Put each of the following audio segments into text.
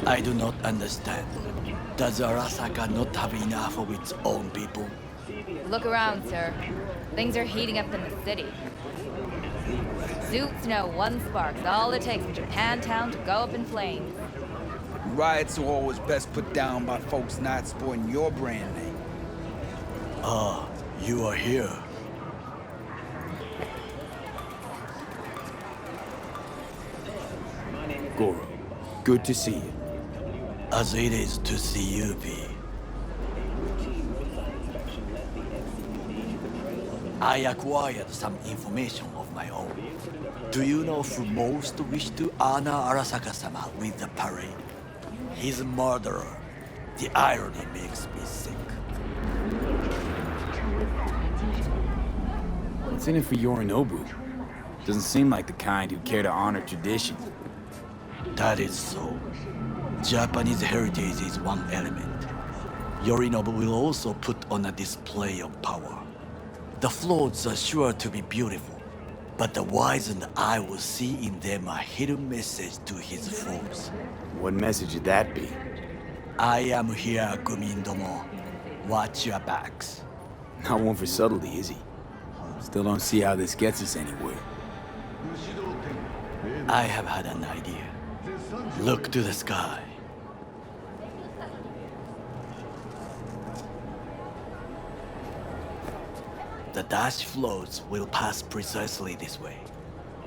I do not understand. Does Arasaka not have enough of its own people? Look around, sir. Things are heating up in the city. Suits know one spark's all it takes for Japantown to go up in flames. Riots are always best put down by folks not sporting your brand name. Ah, you are here. Goro, good to see you. As it is to see you, V. I acquired some information of my own. Do you know who most wish to honor Arasaka-sama with the parade? His murderer. The irony makes me sick. What's in it for Yorinobu? Doesn't seem like the kind who care to honor tradition. That is so. Japanese heritage is one element. Yorinobu will also put on a display of power. The floats are sure to be beautiful, but the wizened eye will see in them a hidden message to his foes. What message would that be? I am here, Gumindomo. Watch your backs. Not one for subtlety, is he? Still don't see how this gets us anywhere. I have had an idea. Look to the sky. The dash floats will pass precisely this way.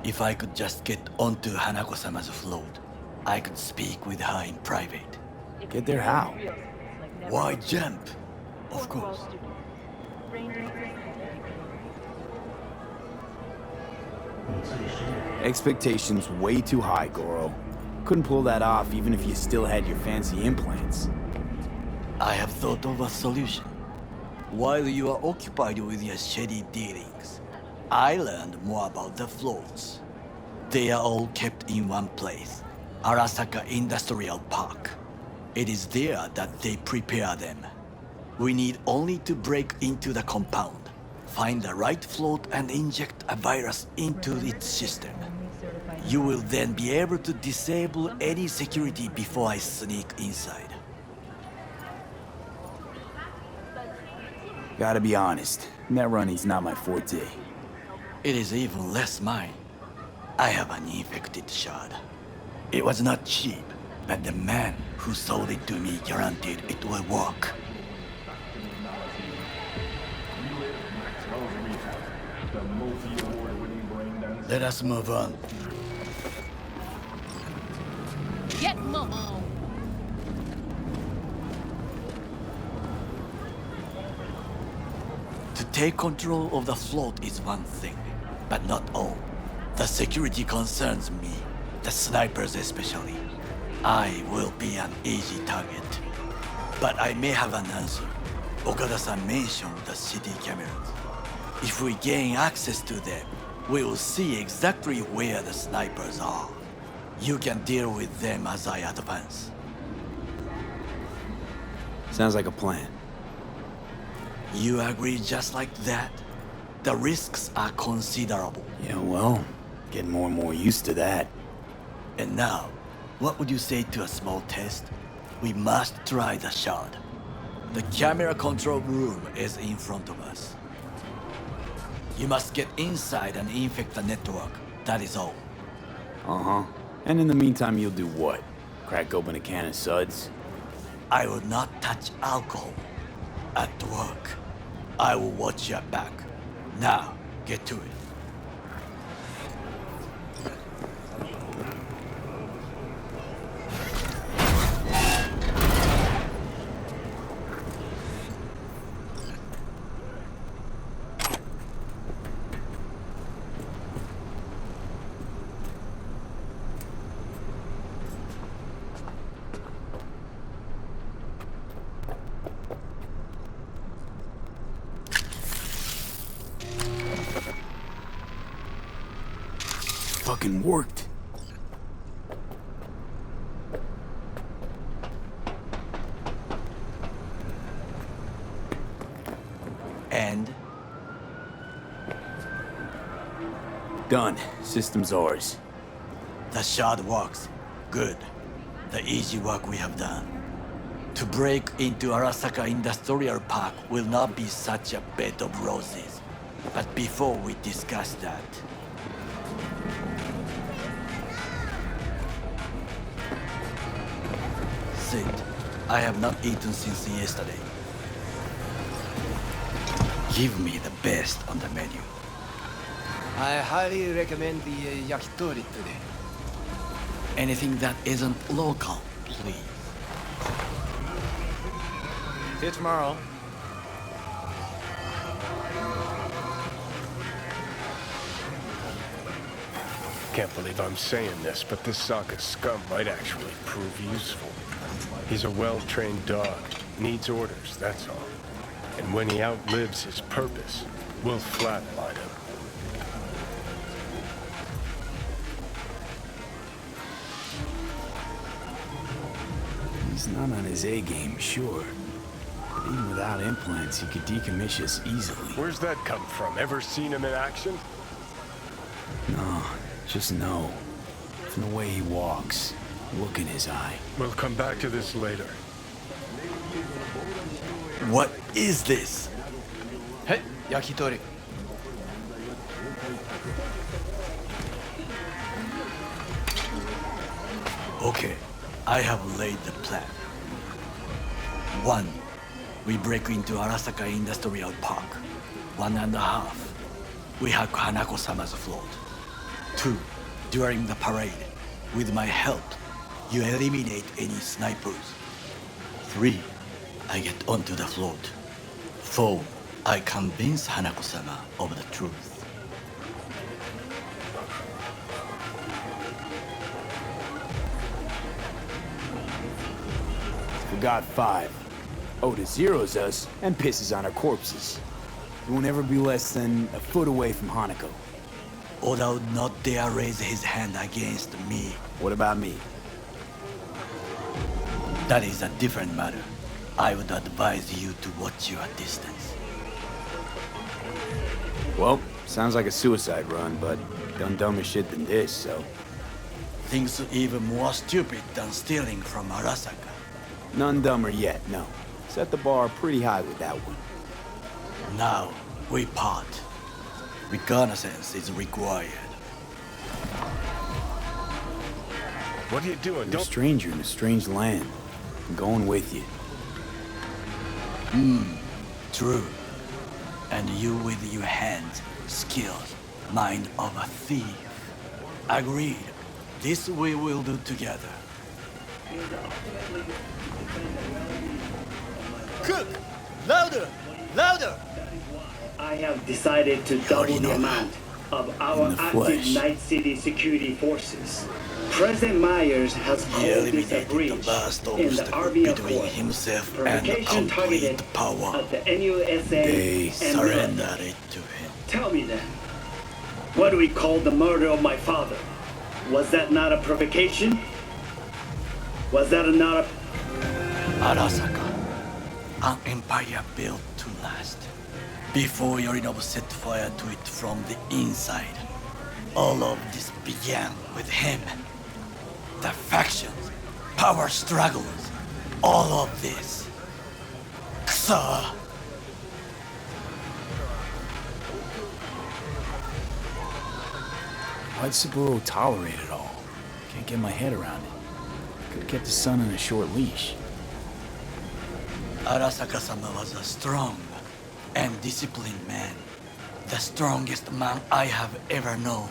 If I could just get onto Hanako-sama's float, I could speak with her in private. Get there how? Why jump? Of course. Expectations way too high, Goro. Couldn't pull that off even if you still had your fancy implants. I have thought of a solution. While you are occupied with your shady dealings, I learned more about the floats. They are all kept in one place, Arasaka Industrial Park. It is there that they prepare them. We need only to break into the compound, find the right float and inject a virus into its system. You will then be able to disable any security before I sneak inside. Gotta be honest, net running's not my forte. It is even less mine. I have an infected shard. It was not cheap, but the man who sold it to me guaranteed it will work. Let us move on. Get Momo! To take control of the float is one thing, but not all. The security concerns me, the snipers especially. I will be an easy target. But I may have an answer. Okada-san mentioned the city cameras. If we gain access to them, we will see exactly where the snipers are. You can deal with them as I advance. Sounds like a plan. You agree just like that? The risks are considerable. Yeah, well, getting more and more used to that. And now, what would you say to a small test? We must try the shard. The camera control room is in front of us. You must get inside and infect the network. That is all. Uh-huh. And in the meantime, you'll do what? Crack open a can of suds? I will not touch alcohol. At work, I will watch your back. Now, get to it. Fucking worked. And Done. System's ours. the shard works. Good. the easy work we have done. To break into Arasaka Industrial Park will not be such a bed of roses. But before we discuss that, Sid, I have not eaten since yesterday. Give me the best on the menu. I highly recommend the yakitori today. Anything that isn't local, please. See you tomorrow. Can't believe I'm saying this, but this Sokka scum might actually prove useful. He's a well-trained dog. Needs orders, that's all. And when he outlives his purpose, we'll flatline him. He's not on his A game, sure. But even without implants, he could decommission us easily. Where's that come from? Ever seen him in action? No, just no. From the way he walks, look in his eye. We'll come back to this later. What is this? Hey, yakitori. Okay, I have laid the plan. 1. We break into Arasaka Industrial Park. 1.5. We hack Hanako-sama's float. 2. During the parade, with my help, you eliminate any snipers. 3. I get onto the float. 4. I convince Hanako-sama of the truth. Forgot 5. Oda zeroes us and pisses on our corpses. He won't ever be less than a foot away from Hanako. Oda would not dare raise his hand against me. What about me? That is a different matter. I would advise you to watch your distance. Well, sounds like a suicide run, but done dumber shit than this, so... Things even more stupid than stealing from Arasaka. None dumber yet, no. Set the bar pretty high with that one. Now, we part. Reconnaissance is required. What are you doing? You're a stranger in a strange land. I'm going with you. True. And you with your hands, skills, mind of a thief. Agreed. This we will do together. Cook! Louder! Louder! I have decided to double the amount of our In the active flesh. Night City security forces. President Myers has He called this a eliminated the breach last in the obstacle Army between Accord. himself and Provocation complete targeted power. at the NUSA They and surrendered military. it to him. Tell me then, what do we call the murder of my father? Was that not a provocation? Was that not a... Arasaka, an empire built to last. Before Yorinobu set fire to it from the inside, all of this began with him. The factions, power struggles, all of this. Kusa! Why'd Saburo tolerate it all? Can't get my head around it. Could've kept his son on a short leash. Arasaka-sama was a strong and disciplined man. The strongest man I have ever known.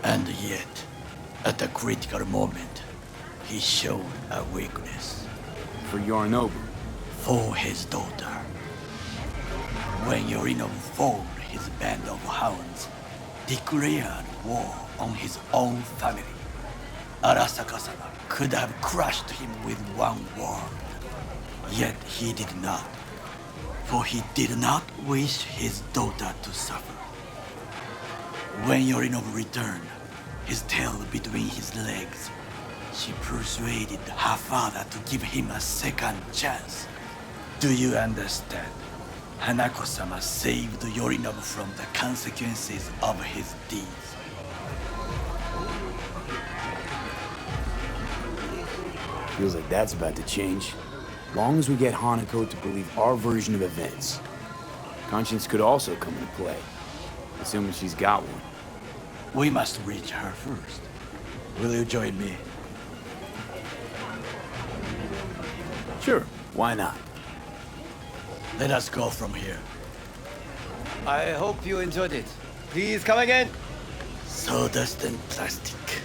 And yet, at a critical moment, he showed a weakness For Yorinobu. for his daughter. When Yorinobu formed his band of hounds, declared war on his own family, Arasaka-sama could have crushed him with one word. Yet he did not, for he did not wish his daughter to suffer. When Yorinobu returned, his tail between his legs, she persuaded her father to give him a second chance. Do you understand? Hanako-sama saved Yorinobu from the consequences of his deeds. Feels like that's about to change. Long as we get Hanako to believe our version of events. Conscience could also come into play, assuming she's got one. We must reach her first. Will you join me? Sure, why not? Let us go from here. I hope you enjoyed it. Please come again. Sawdust and plastic.